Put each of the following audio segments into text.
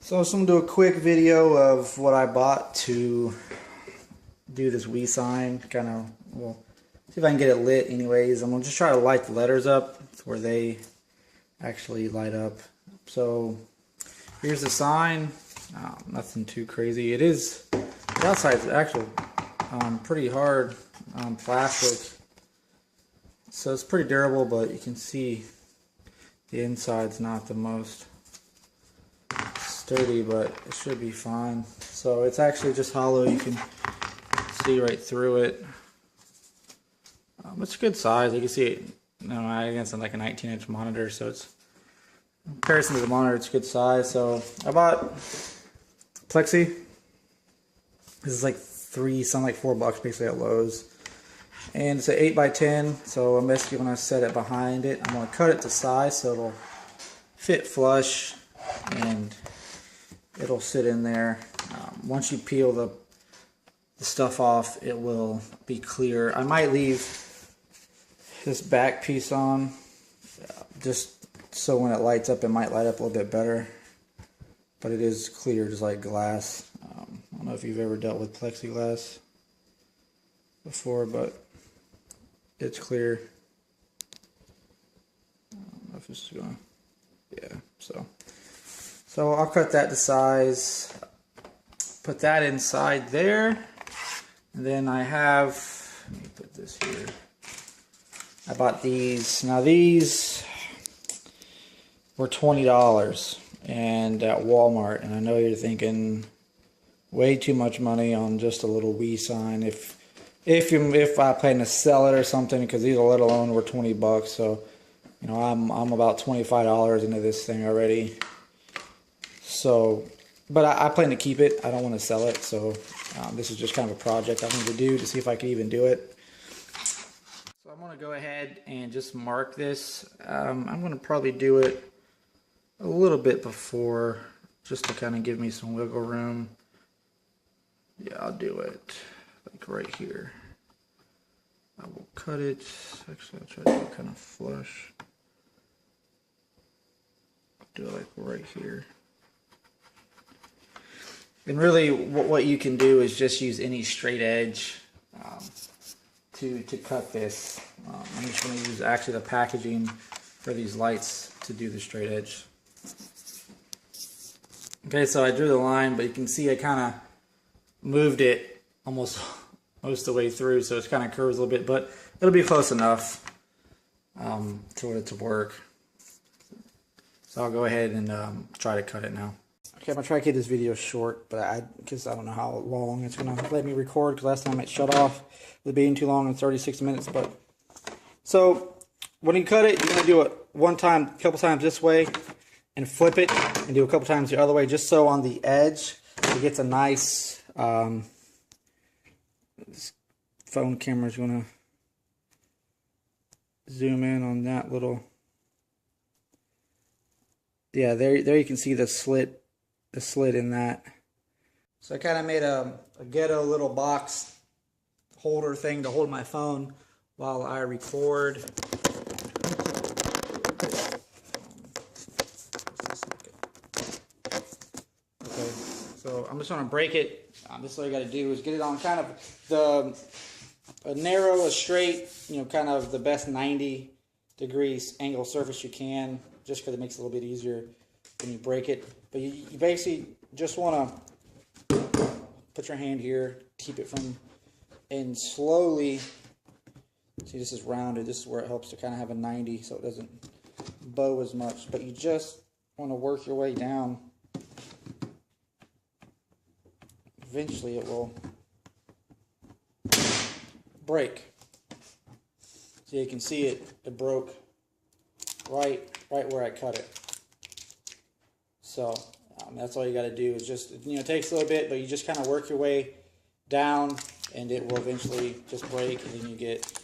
So I'm just going to do a quick video of what I bought to do this WiiU sign. Kind of, well, see if I can get it lit anyways. I'm going to just try to light the letters up where they actually light up. So here's the sign. Nothing too crazy. It is, the outside is actually pretty hard plastic. So it's pretty durable, but you can see the inside's not the most sturdy, but it should be fine. So it's actually just hollow. You can see right through it. It's a good size. You can see it, against like a 19-inch monitor, so it's, in comparison to the monitor, it's a good size. So I bought plexi. This is like something like $4 basically at Lowe's. And it's an 8x10, so I'm basically going to set it behind it. I'm going to cut it to size so it'll fit flush and it'll sit in there. Once you peel the stuff off, it will be clear. I might leave this back piece on just so when it lights up, it might light up a little bit better. But it is clear, just like glass. I don't know if you've ever dealt with plexiglass before, but it's clear. I don't know if this is going to, yeah, so I'll cut that to size, put that inside there, and then I have, let me put this here. I bought these. Now these were $20 and at Walmart, and I know you're thinking way too much money on just a little WiiU sign. If I plan to sell it or something, because these, let alone, were $20, so I'm about $25 into this thing already. So, but I plan to keep it. I don't want to sell it, so this is just kind of a project I need to do to see if I can even do it. So I'm going to go ahead and just mark this. I'm going to probably do it a little bit before, just to kind of give me some wiggle room. Yeah, I'll do it like right here. I will cut it. Actually, I'll try to do it kind of flush. I'll do it like right here. And really, what you can do is just use any straight edge to cut this. I'm just going to use actually the packaging for these lights to do the straight edge. Okay, so I drew the line, but you can see I kind of moved it almost most of the way through, so it's kind of curves a little bit, but it'll be close enough for it to work. So I'll go ahead and try to cut it now. Okay, I'm gonna try to keep this video short, but because I don't know how long it's gonna let me record, because last time it shut off with being too long in 36 minutes. But so when you cut it, you're gonna do it one time, a couple times this way, and flip it, and do a couple times the other way, just so on the edge it gets a nice. This phone camera is gonna zoom in on that little. Yeah, there you can see the slit in that. So I kind of made a ghetto little box holder thing to hold my phone while I record. Okay, so I'm just going to break it. This is all you got to do is get it on kind of a narrow, straight, kind of the best 90 degrees angle surface you can, just because it makes it a little bit easier when you break it. But you basically just want to put your hand here, keep it from, and slowly, see this is rounded, this is where it helps to kind of have a 90 so it doesn't bow as much, but you just want to work your way down. Eventually it will break. So you can see it broke right where I cut it. So that's all you got to do is just, it takes a little bit, but you just kind of work your way down and it will eventually just break, and then you get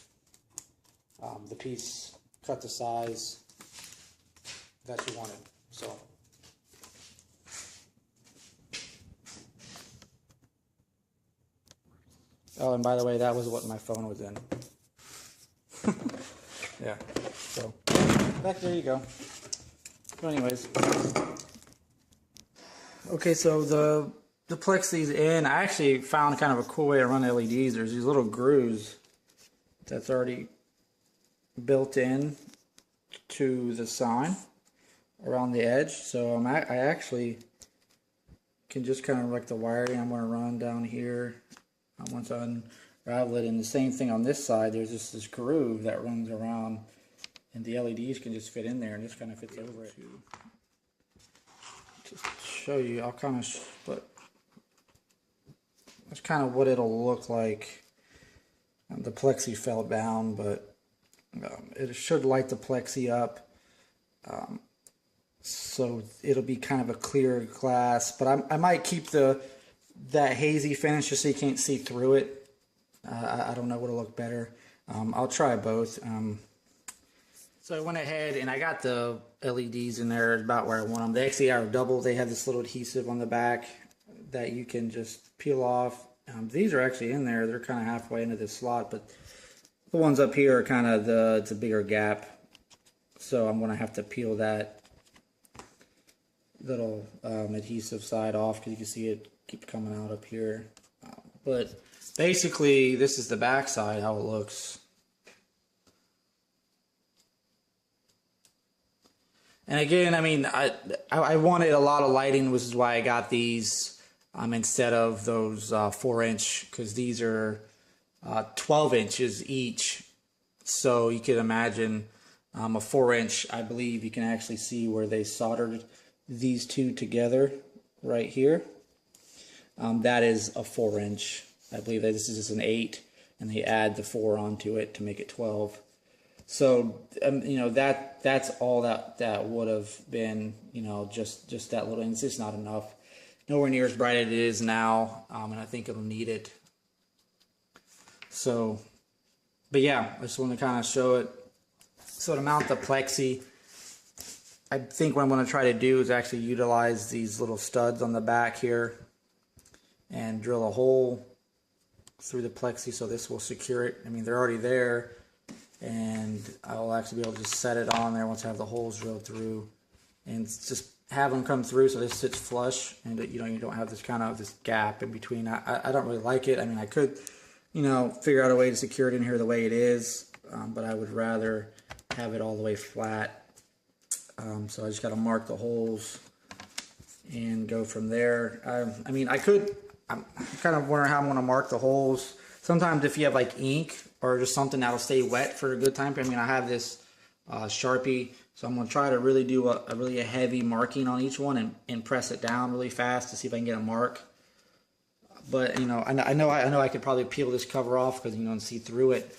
the piece cut to size that you wanted. So oh, and by the way, that was what my phone was in. Yeah, so back there you go. So anyways, Okay, so the plexi's in. I actually found kind of a cool way to run LEDs. There's these little grooves that's already built in to the sign around the edge. So I actually can just kind of like the wiring I'm going to run down here. Once I unravel it, and the same thing on this side, there's just this groove that runs around, and the LEDs can just fit in there, and this kind of fits over it. Just to show you, I'll kind of, but that's kind of what it'll look like. The plexi fell down, but it should light the plexi up. So it'll be kind of a clear glass, but I might keep that hazy finish just so you can't see through it. I don't know what'll look better. I'll try both. So I went ahead and I got the LEDs in there about where I want them. They actually are double. They have this little adhesive on the back that you can just peel off. These are actually in there. They're kind of halfway into this slot, but the ones up here are kind of it's a bigger gap. So I'm going to have to peel that little adhesive side off because you can see it keep coming out up here. But basically, this is the back side, how it looks. And again, I mean, I wanted a lot of lighting, which is why I got these instead of those 4-inch, because these are 12 inches each. So you can imagine a 4-inch, I believe you can actually see where they soldered these two together right here. That is a 4-inch. I believe that this is just an 8, and they add the 4 onto it to make it 12. So you know, that's all that would have been, you know, just that little, and it's just not enough. Nowhere near as bright as it is now, and I think it'll need it. So, but yeah, I just want to kind of show it. So to mount the plexi, I think what I'm going to try to do is actually utilize these little studs on the back here and drill a hole through the plexi so this will secure it. I mean, they're already there, and I'll actually be able to just set it on there once I have the holes drilled through, and just have them come through so this sits flush, and you know, you don't have this gap in between. I don't really like it. I mean, I could, you know, figure out a way to secure it in here the way it is, but I would rather have it all the way flat. So I just got to mark the holes and go from there. I mean, I'm kind of wondering how I'm going to mark the holes. Sometimes if you have like ink or just something that'll stay wet for a good time, I mean, I have this Sharpie, so I'm going to try to really do a really heavy marking on each one and press it down really fast to see if I can get a mark. But you know, I know I could probably peel this cover off because, you know, and see through it.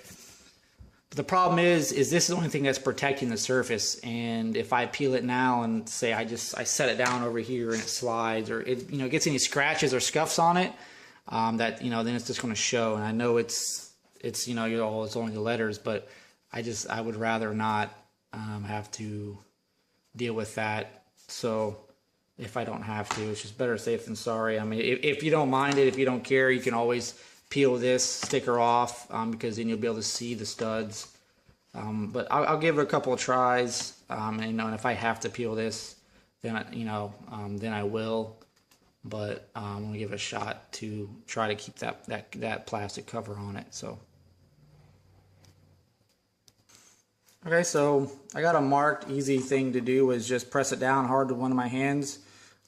But the problem is this is the only thing that's protecting the surface, and if I peel it now and say I set it down over here and it slides, or it, you know, gets any scratches or scuffs on it, that, you know, then it's just going to show. And I know it's you know, it's only the letters, but I would rather not have to deal with that. So if I don't have to, it's just better safe than sorry. I mean, if you don't mind it, if you don't care, you can always peel this sticker off, because then you'll be able to see the studs. But I'll give it a couple of tries, and, you know, and if I have to peel this, then then I will. But I'm gonna give it a shot to try to keep that plastic cover on it. So okay, so I got a marked. Easy thing to do was just press it down hard with one of my hands,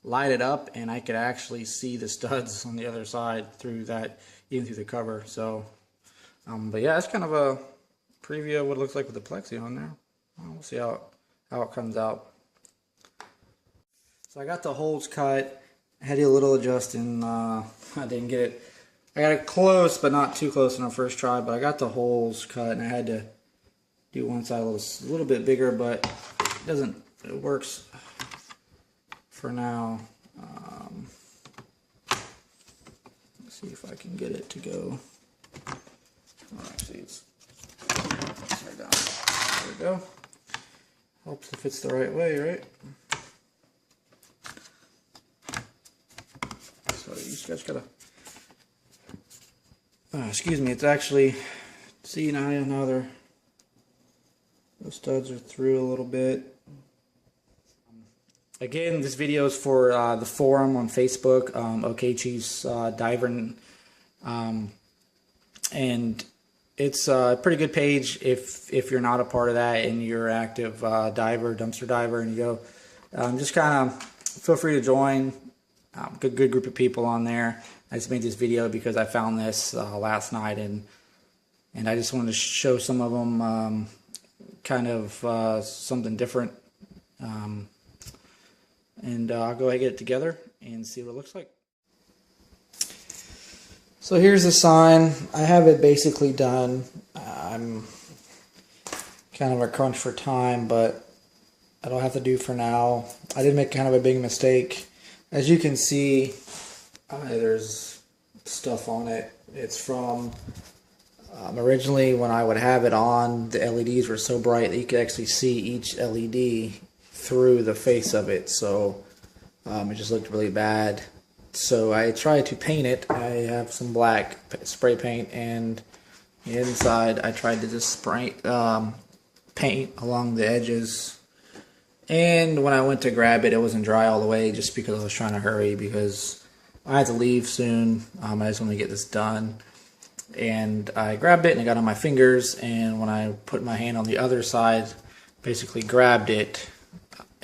light it up, and I could actually see the studs on the other side through that, even through the cover. So, but yeah, that's kind of a preview of what it looks like with the plexi on there. We'll see how it comes out. So I got the holes cut. I had to do a little adjusting. I didn't get it. I got it close, but not too close on our first try. But I got the holes cut, and I had to do one side a little bit bigger, but it works for now. Let's see if I can get it to go. Oh, actually, it's upside down. There we go. Helps if it's the right way, right? So you just gotta. Excuse me. It's actually. See now those studs are through a little bit. again, this video is for the forum on Facebook, okchiefs diving, and it's a pretty good page if you're not a part of that and you're an active diver, dumpster diver, and you go, just kind of feel free to join. Good group of people on there. I just made this video because I found this last night, and I just wanted to show some of them, kind of something different. And I'll go ahead and get it together and see what it looks like. So here's the sign. I have it basically done. I'm kind of a crunch for time, but I don't have to do for now. I did make kind of a big mistake. As you can see, there's stuff on it. It's from originally when I would have it on, the LEDs were so bright that you could actually see each LED through the face of it, so it just looked really bad. So I tried to paint it. I have some black spray paint, and the inside I tried to just spray paint along the edges. And when I went to grab it, it wasn't dry all the way, just because I was trying to hurry because I had to leave soon. I just want to get this done. And I grabbed it and it got on my fingers, and when I put my hand on the other side, basically grabbed it,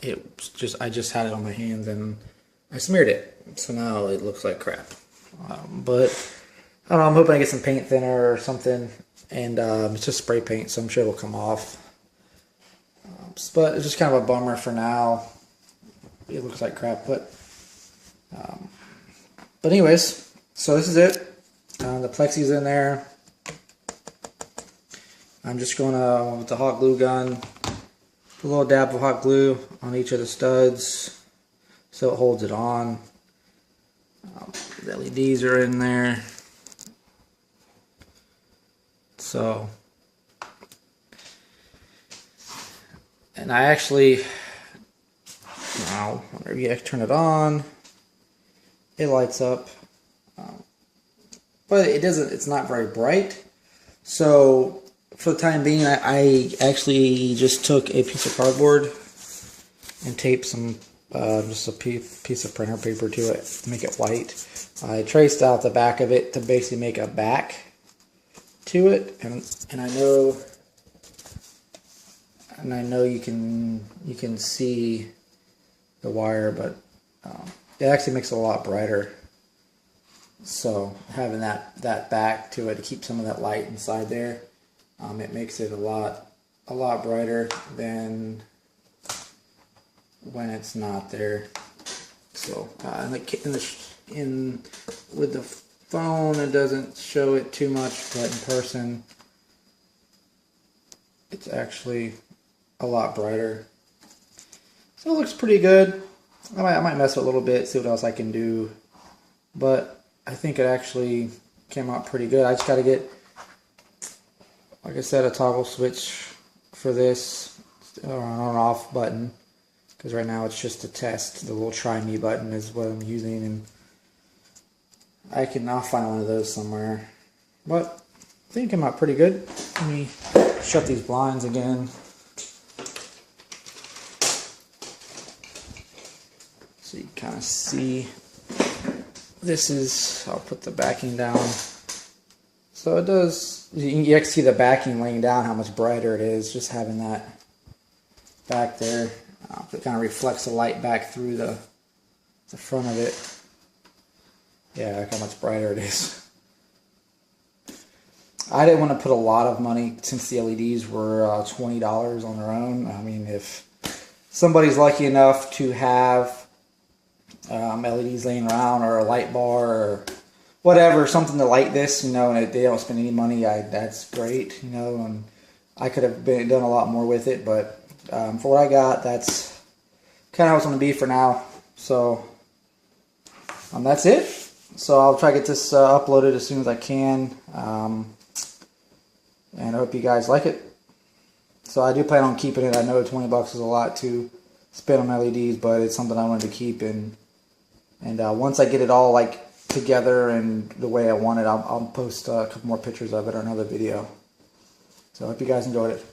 I just had it on my hands and I smeared it. So now it looks like crap. But I don't know, I'm hoping I get some paint thinner or something, and it's just spray paint, so I'm sure it'll come off. But it's just kind of a bummer for now. It looks like crap, but anyways, so this is it. The plexi's in there. I'm just going to, with the hot glue gun, put a little dab of hot glue on each of the studs so it holds it on. The LEDs are in there. So, and I actually, whenever you turn it on, it lights up. But it doesn't, it's not very bright. So for the time being, I actually just took a piece of cardboard and taped some, just a piece of printer paper to it to make it white. I traced out the back of it to basically make a back to it, and I know you can see the wire, but it actually makes it a lot brighter. So having that back to it to keep some of that light inside there, it makes it a lot brighter than when it's not there. So with the phone, it doesn't show it too much, but in person, it's actually a lot brighter. So it looks pretty good. I might mess with it a little bit, see what else I can do, but I think it actually came out pretty good. I just got to get, like I said, a toggle switch for this, or an on off button, because right now it's just a test. The little try me button is what I'm using, and I'll find one of those somewhere. But I think it came out pretty good. Let me shut these blinds again. So you kind of see. This is, I'll put the backing down. So it does, you can see the backing laying down, how much brighter it is, just having that back there. It kind of reflects the light back through the front of it. Yeah, look how much brighter it is. I didn't want to put a lot of money since the LEDs were $20 on their own. I mean, if somebody's lucky enough to have LEDs laying around, or a light bar, or whatever, something to light this, and they don't spend any money, that's great, and I could have done a lot more with it, but for what I got, that's kind of how it's going to be for now. So that's it. So I'll try to get this uploaded as soon as I can, and I hope you guys like it. So I do plan on keeping it. I know 20 bucks is a lot to spend on LEDs, but it's something I wanted to keep, and once I get it all together and the way I want it, I'll post a couple more pictures of it or another video. So I hope you guys enjoyed it.